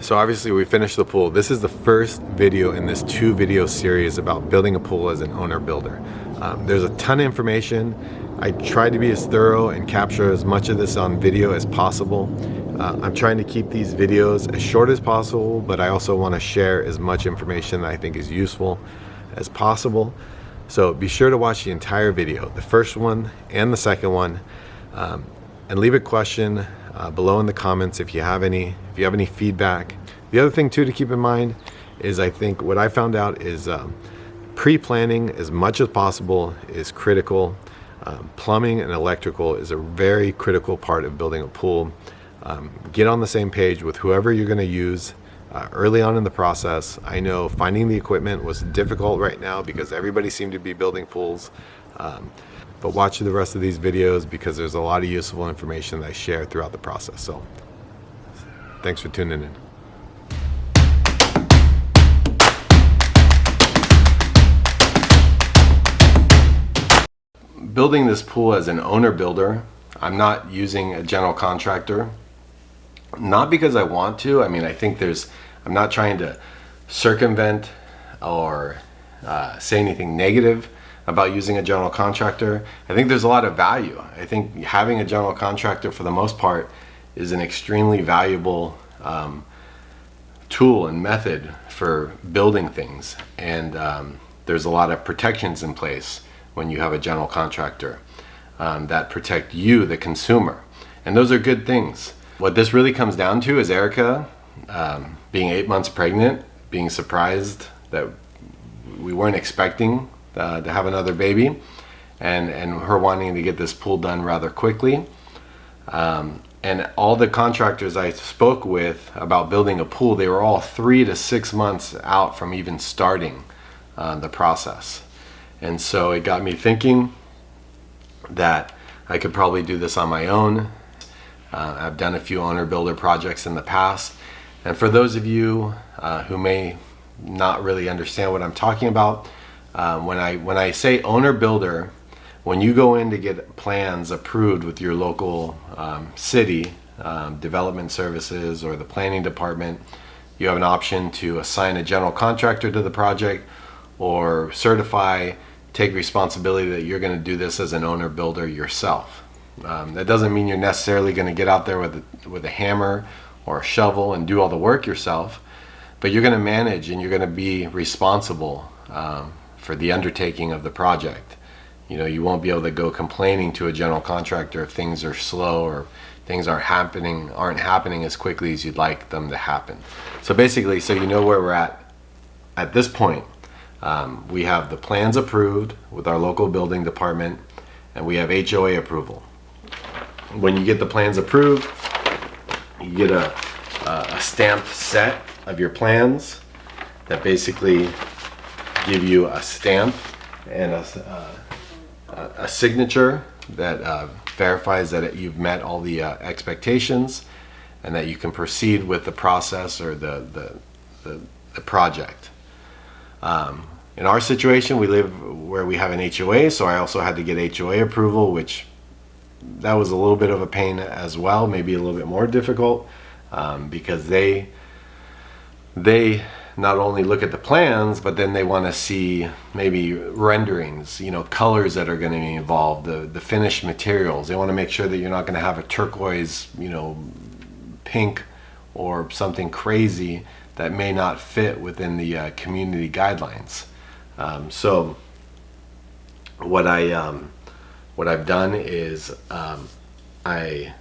So obviously we finished the pool. This is the first video in this 2-video series about building a pool as an owner builder. There's a ton of information. I tried to be as thorough and capture as much of this on video as possible. I'm trying to keep these videos as short as possible, but I also want to share as much information that I think is useful as possible. So be sure to watch the entire video, the first one and the second one, and leave a question below in the comments if you have any feedback. The other thing too to keep in mind is, I think what I found out is pre-planning as much as possible is critical. Plumbing and electrical is a very critical part of building a pool. Get on the same page with whoever you're going to use early on in the process. I know finding the equipment was difficult right now because everybody seemed to be building pools. But watch the rest of these videos because there's a lot of useful information that I share throughout the process. So thanks for tuning in. Building this pool as an owner builder, I'm not using a general contractor. Not because I want to. I mean, I think I'm not trying to circumvent or say anything negative about using a general contractor. I think there's a lot of value. I think having a general contractor for the most part is an extremely valuable tool and method for building things. And there's a lot of protections in place when you have a general contractor that protect you, the consumer. And those are good things. What this really comes down to is Erika being 8 months pregnant, being surprised that we weren't expecting to have another baby, and her wanting to get this pool done rather quickly. And all the contractors I spoke with about building a pool, they were all 3 to 6 months out from even starting the process. And so it got me thinking that I could probably do this on my own. I've done a few owner builder projects in the past. And for those of you who may not really understand what I'm talking about, when I say owner builder, when you go in to get plans approved with your local city development services or the planning department, you have an option to assign a general contractor to the project or take responsibility that you're going to do this as an owner builder yourself. That doesn't mean you're necessarily going to get out there with a hammer or a shovel and do all the work yourself, but you're going to manage and you're going to be responsible for the undertaking of the project. You know, you won't be able to go complaining to a general contractor if things are slow or things aren't happening as quickly as you'd like them to happen. So basically, so you know where we're at this point. We have the plans approved with our local building department, and we have HOA approval. When you get the plans approved, you get a stamped set of your plans that basically give you a stamp and a signature that verifies that you've met all the expectations and that you can proceed with the process or the project. In our situation, we live where we have an HOA, so I also had to get HOA approval, which that was a little bit of a pain as well, maybe a little bit more difficult, because they not only look at the plans, but then they want to see maybe renderings, you know, colors that are going to be involved, the finished materials. They want to make sure that you're not going to have a turquoise, you know, pink or something crazy that may not fit within the community guidelines. So what I've done is I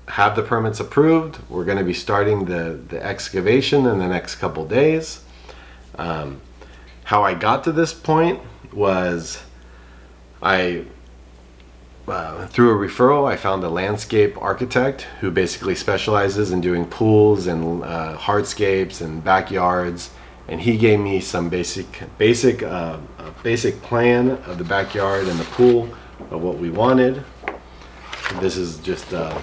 have the permits approved. We're going to be starting the excavation in the next couple days. How I got to this point was through a referral, I found a landscape architect who basically specializes in doing pools and hardscapes and backyards, and he gave me some basic plan of the backyard and the pool of what we wanted. This is just a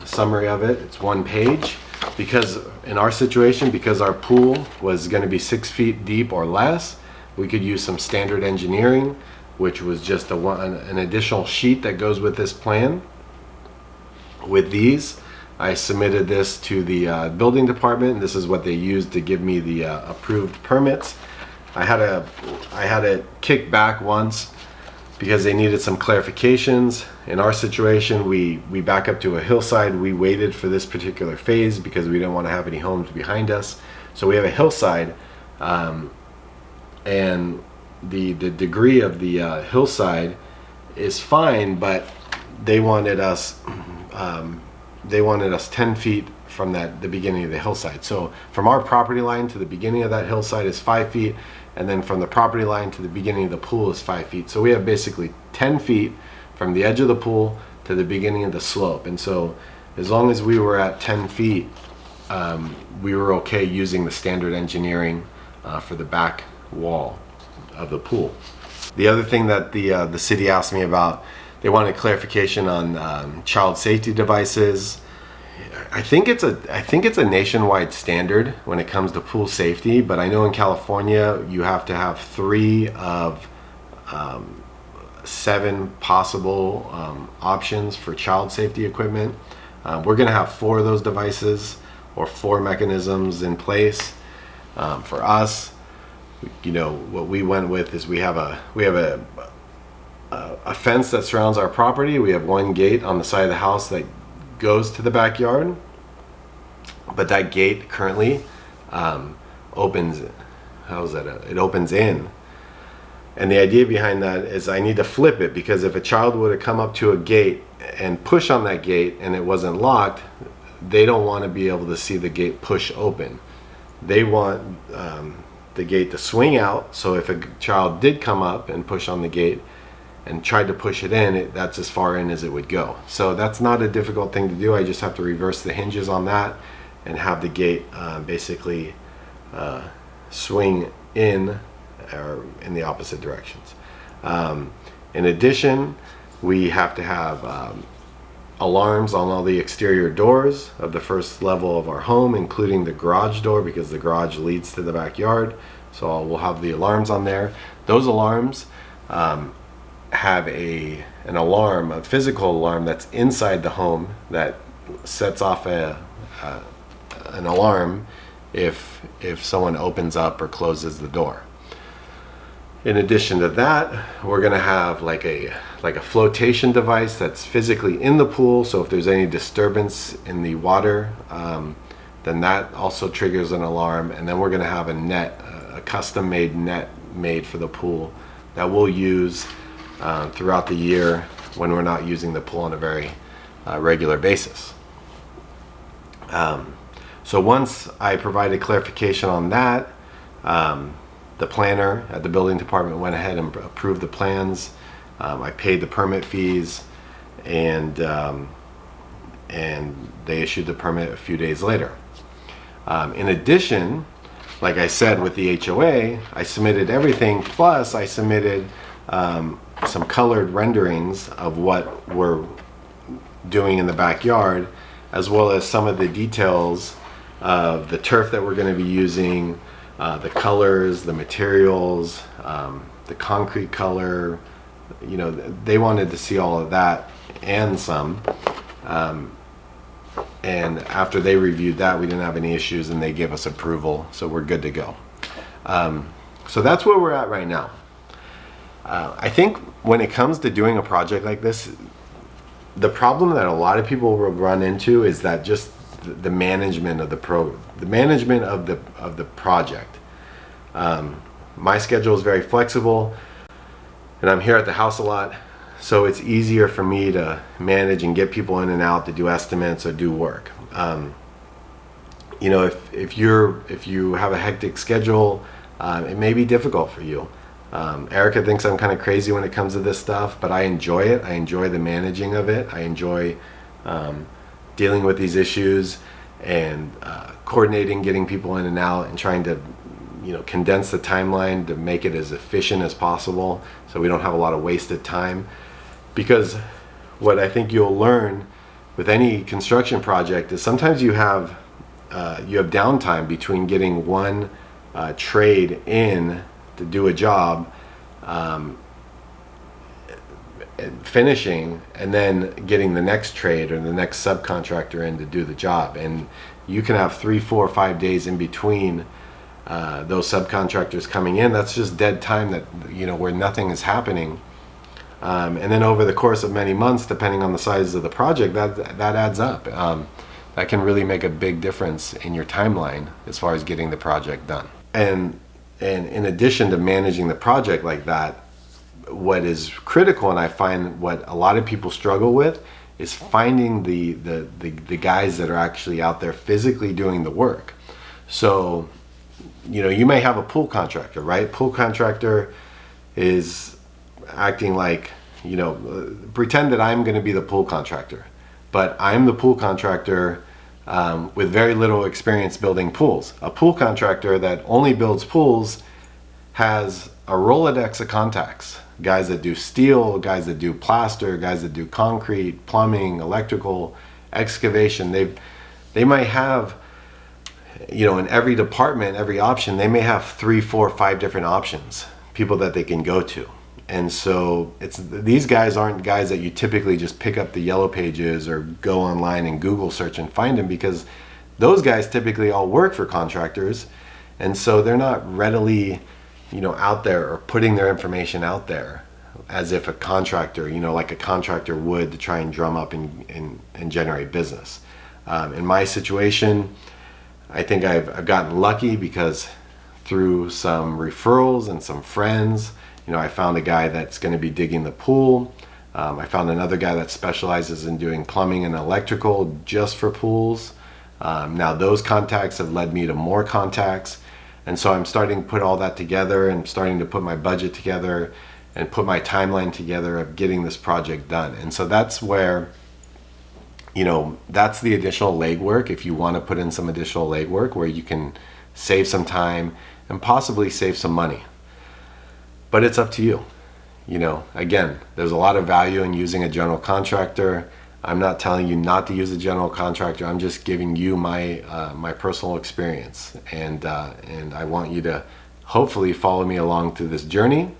summary of it. It's 1 page. Because in our situation, because our pool was going to be 6 feet deep or less, we could use some standard engineering, which was just an additional sheet that goes with this plan. With these, I submitted this to the building department. This is what they used to give me the approved permits. I had it kicked back once because they needed some clarifications. In our situation, we back up to a hillside. We waited for this particular phase because we didn't want to have any homes behind us. So we have a hillside, and the degree of the hillside is fine, but they wanted us 10 feet from the beginning of the hillside. So from our property line to the beginning of that hillside is 5 feet, and then from the property line to the beginning of the pool is 5 feet. So we have basically 10 feet from the edge of the pool to the beginning of the slope. And so as long as we were at 10 feet, we were okay using the standard engineering for the back wall of the pool. The other thing that the city asked me about, they wanted clarification on child safety devices. I think it's a nationwide standard when it comes to pool safety, but I know in California you have to have 3 of 7 possible options for child safety equipment. We're going to have 4 of those devices or 4 mechanisms in place. For us, you know, what we went with is we have a fence that surrounds our property. We have 1 gate on the side of the house that goes to the backyard, but that gate currently opens. It opens in, and the idea behind that is I need to flip it, because if a child would have come up to a gate and push on that gate and it wasn't locked, they don't want to be able to see the gate push open. They want the gate to swing out, so if a child did come up and push on the gate and tried to push it in, that's as far in as it would go. So that's not a difficult thing to do. I just have to reverse the hinges on that and have the gate basically swing in or in the opposite directions. In addition, we have to have alarms on all the exterior doors of the first level of our home, including the garage door, because the garage leads to the backyard. So we'll have the alarms on there. Those alarms have an alarm, a physical alarm that's inside the home that sets off an alarm if someone opens up or closes the door. In addition to that, we're going to have like a flotation device that's physically in the pool, so if there's any disturbance in the water, then that also triggers an alarm. And then we're going to have a net, a custom made net made for the pool that we'll use throughout the year when we're not using the pool on a very regular basis. So once I provided clarification on that, the planner at the building department went ahead and approved the plans. I paid the permit fees, and they issued the permit a few days later. In addition, like I said, with the HOA, I submitted everything, plus I submitted some colored renderings of what we're doing in the backyard, as well as some of the details of the turf that we're going to be using, the colors, the materials, the concrete color. You know, they wanted to see all of that and some. And after they reviewed that, we didn't have any issues, and they gave us approval, so we're good to go. So that's where we're at right now. I think when it comes to doing a project like this, the problem that a lot of people will run into is that just the management of the project. My schedule is very flexible, and I'm here at the house a lot, so it's easier for me to manage and get people in and out to do estimates or do work. You know, if you have a hectic schedule, it may be difficult for you. Erika thinks I'm kind of crazy when it comes to this stuff, but I enjoy it. I enjoy the managing of it. I enjoy dealing with these issues and coordinating, getting people in and out, and trying to, you know, condense the timeline to make it as efficient as possible so we don't have a lot of wasted time. Because what I think you'll learn with any construction project is sometimes you have downtime between getting one trade in to do a job, finishing and then getting the next trade or the next subcontractor in to do the job. And you can have 3, 4, 5 days in between those subcontractors coming in. That's just dead time that, you know, where nothing is happening. And then over the course of many months, depending on the size of the project, that adds up. That can really make a big difference in your timeline as far as getting the project done. And in addition to managing the project like that, what is critical, and I find what a lot of people struggle with, is finding the guys that are actually out there physically doing the work. So, you know, you may have a pool contractor, right? Pool contractor is acting like, you know, pretend that I'm going to be the pool contractor, but I'm the pool contractor with very little experience building pools. A pool contractor that only builds pools has a Rolodex of contacts. Guys that do steel, guys that do plaster, guys that do concrete, plumbing, electrical, excavation. They might have, you know, in every department, every option, they may have 3, 4, 5 different options, people that they can go to. And so these guys aren't guys that you typically just pick up the yellow pages or go online and Google search and find them, because those guys typically all work for contractors, and so they're not readily, you know, out there or putting their information out there as if a contractor, you know, like a contractor would, to try and drum up and generate business. In my situation, I think I've gotten lucky because through some referrals and some friends, you know, I found a guy that's going to be digging the pool. I found another guy that specializes in doing plumbing and electrical just for pools. Now those contacts have led me to more contacts. And so I'm starting to put all that together and starting to put my budget together and put my timeline together of getting this project done. And so that's where, you know, that's the additional legwork. If you want to put in some additional legwork where you can save some time and possibly save some money. But it's up to you. You know, again, there's a lot of value in using a general contractor. I'm not telling you not to use a general contractor. I'm just giving you my my personal experience, and I want you to hopefully follow me along through this journey.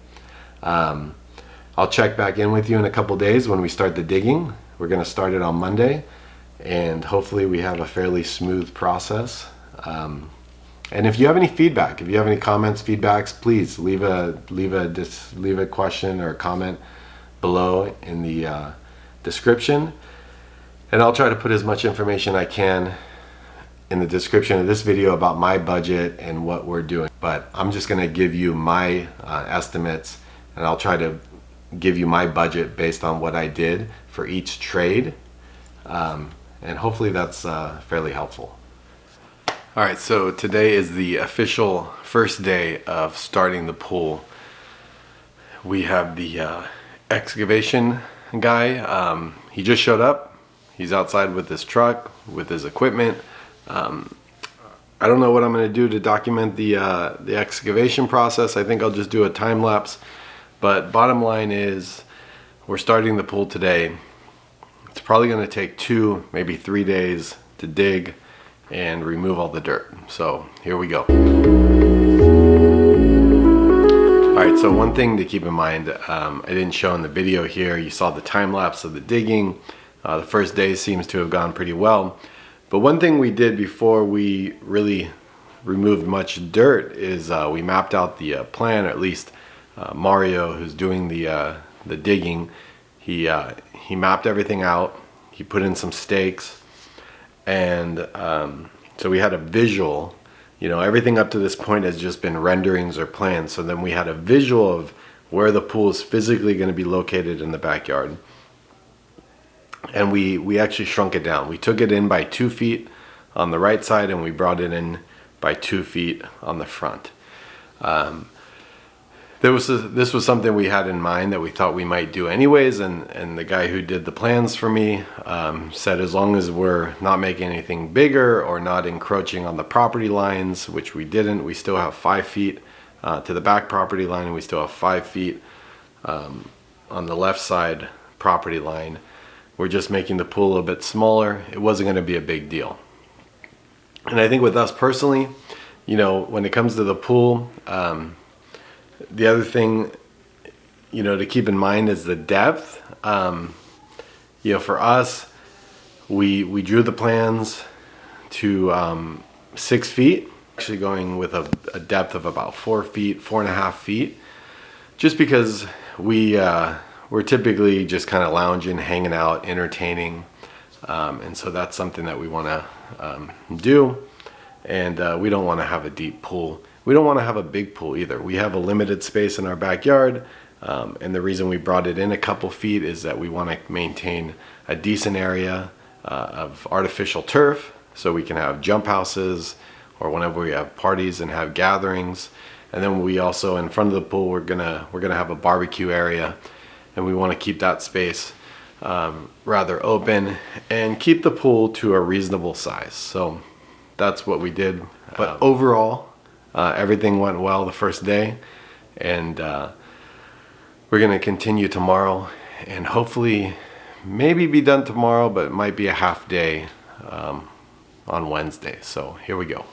I'll check back in with you in a couple days when we start the digging. We're going to start it on Monday, and hopefully we have a fairly smooth process. And if you have any feedback, if you have any comments, feedbacks, please leave a question or a comment below in the description. And I'll try to put as much information I can in the description of this video about my budget and what we're doing. But I'm just going to give you my estimates, and I'll try to give you my budget based on what I did for each trade. And hopefully that's fairly helpful. All right, so today is the official first day of starting the pool. We have the excavation guy. He just showed up. He's outside with his truck, with his equipment. I don't know what I'm going to do to document the excavation process. I think I'll just do a time lapse. But bottom line is, we're starting the pool today. It's probably going to take 2, maybe 3 days to dig and remove all the dirt. So here we go. Alright, so one thing to keep in mind, I didn't show in the video here, you saw the time lapse of the digging. The first day seems to have gone pretty well. But one thing we did before we really removed much dirt is we mapped out the plan, or at least Mario, who's doing the digging, he mapped everything out. He put in some stakes. And so we had a visual, you know, everything up to this point has just been renderings or plans. So then we had a visual of where the pool is physically going to be located in the backyard. And we actually shrunk it down. We took it in by 2 feet on the right side, and we brought it in by 2 feet on the front. This was something we had in mind that we thought we might do anyways, and the guy who did the plans for me said as long as we're not making anything bigger or not encroaching on the property lines, which we didn't. We still have 5 feet to the back property line, and we still have 5 feet on the left side property line. We're just making the pool a little bit smaller. It wasn't going to be a big deal. And I think with us personally, you know, when it comes to the pool, the other thing to keep in mind is the depth. For us, we drew the plans to 6 feet, actually going with a depth of about 4 feet, 4.5 feet, just because we're typically just kind of lounging, hanging out, entertaining, and so that's something that we want to do. And we don't want to have a deep pool. We don't want to have a big pool either. We have a limited space in our backyard, and the reason we brought it in a couple feet is that we want to maintain a decent area of artificial turf, so we can have jump houses, or whenever we have parties and have gatherings. And then we also, in front of the pool, we're gonna have a barbecue area, and we want to keep that space rather open and keep the pool to a reasonable size. So that's what we did. But overall, everything went well the first day, and we're gonna continue tomorrow, and hopefully maybe be done tomorrow, but it might be a half day on Wednesday. So here we go.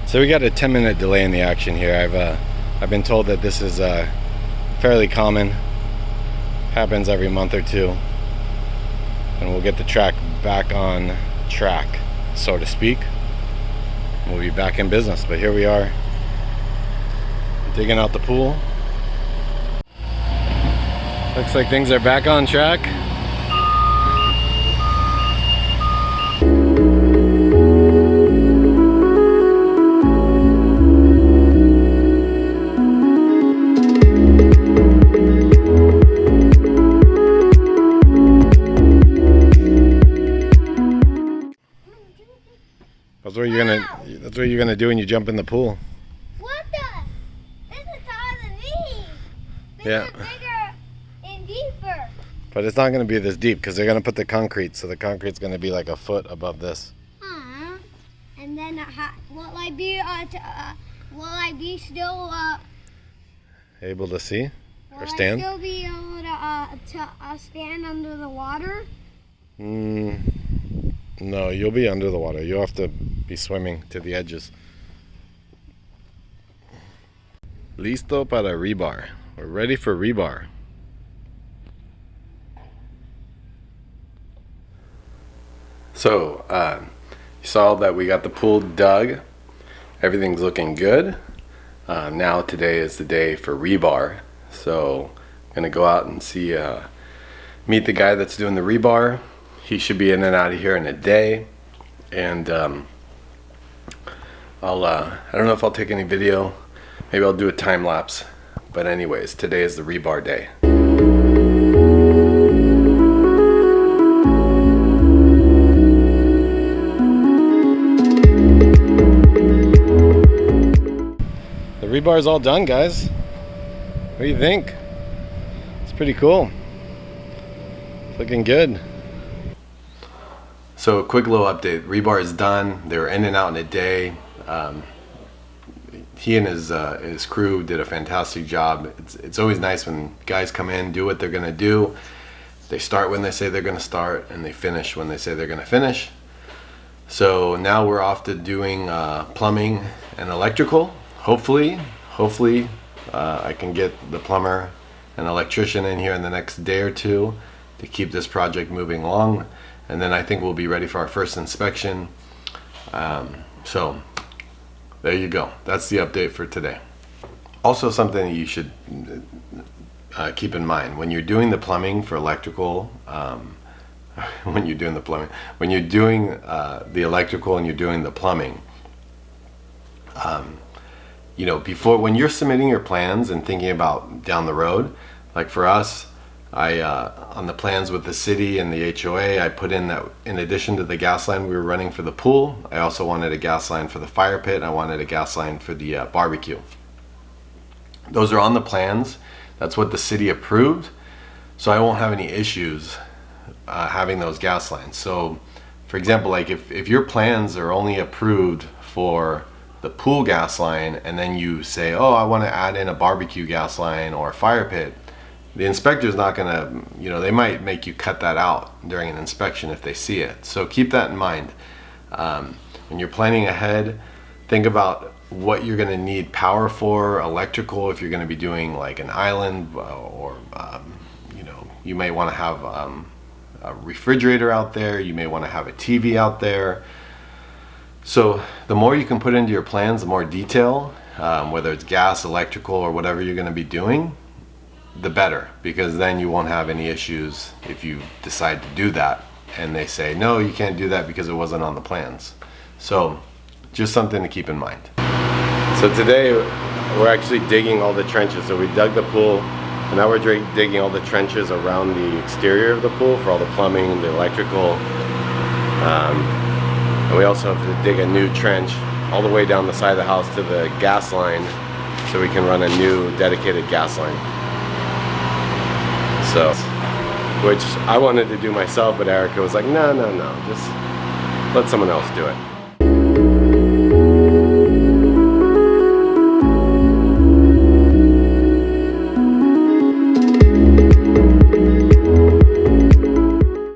So we got a 10-minute delay in the action here. I've been told that this is fairly common, happens every month or two, and we'll get the track back on track, so to speak. We'll be back in business. But here we are, digging out the pool. Looks like things are back on track. That's what you're gonna do when you jump in the pool. What the? This is taller than me. Yeah. Bigger and deeper. But it's not gonna be this deep because they're gonna put the concrete, so the concrete's gonna be like a foot above this. And then will I be still able to see or stand? Will I still be able to stand under the water? No, you'll be under the water. You'll have to be swimming to the edges. Listo para rebar. We're ready for rebar. So, you saw that we got the pool dug. Everything's looking good. Now today is the day for rebar. So, I'm gonna go out and see, meet the guy that's doing the rebar. He should be in and out of here in a day, and I don't know if I'll take any video. Maybe I'll do a time lapse. But anyways, today is the rebar day. The rebar is all done, guys. What do you think? It's pretty cool. It's looking good. So a quick little update. Rebar is done. They were in and out in a day. He and his crew did a fantastic job. It's always nice when guys come in, do what they're gonna do. They start when they say they're gonna start, and they finish when they say they're gonna finish. So now we're off to doing plumbing and electrical. Hopefully, I can get the plumber and electrician in here in the next day or two to keep this project moving along. And then I think we'll be ready for our first inspection. So there you go. That's the update for today. Also, something you should keep in mind when you're doing the plumbing for electrical, when you're doing the electrical and you're doing the plumbing, before, when you're submitting your plans and thinking about down the road, like for us, on the plans with the city and the HOA, I put in that in addition to the gas line we were running for the pool, I also wanted a gas line for the fire pit, and I wanted a gas line for the barbecue. Those are on the plans. That's what the city approved, so I won't have any issues having those gas lines. So for example, like if your plans are only approved for the pool gas line, and then you say, oh, I want to add in a barbecue gas line or a fire pit, the inspector's not gonna, they might make you cut that out during an inspection if they see it. So keep that in mind. When you're planning ahead, think about what you're going to need power for, electrical, if you're going to be doing like an island, or you know, you may want to have a refrigerator out there, you may want to have a TV out there. So the more you can put into your plans, the more detail, whether it's gas, electrical, or whatever you're going to be doing, the better, because then you won't have any issues if you decide to do that and they say no, you can't do that because it wasn't on the plans. So just something to keep in mind. So today we're actually digging all the trenches. So we dug the pool, and now we're digging all the trenches around the exterior of the pool for all the plumbing, the electrical, and we also have to dig a new trench all the way down the side of the house to the gas line so we can run a new dedicated gas line. So, which I wanted to do myself, but Erika was like, no, just let someone else do it.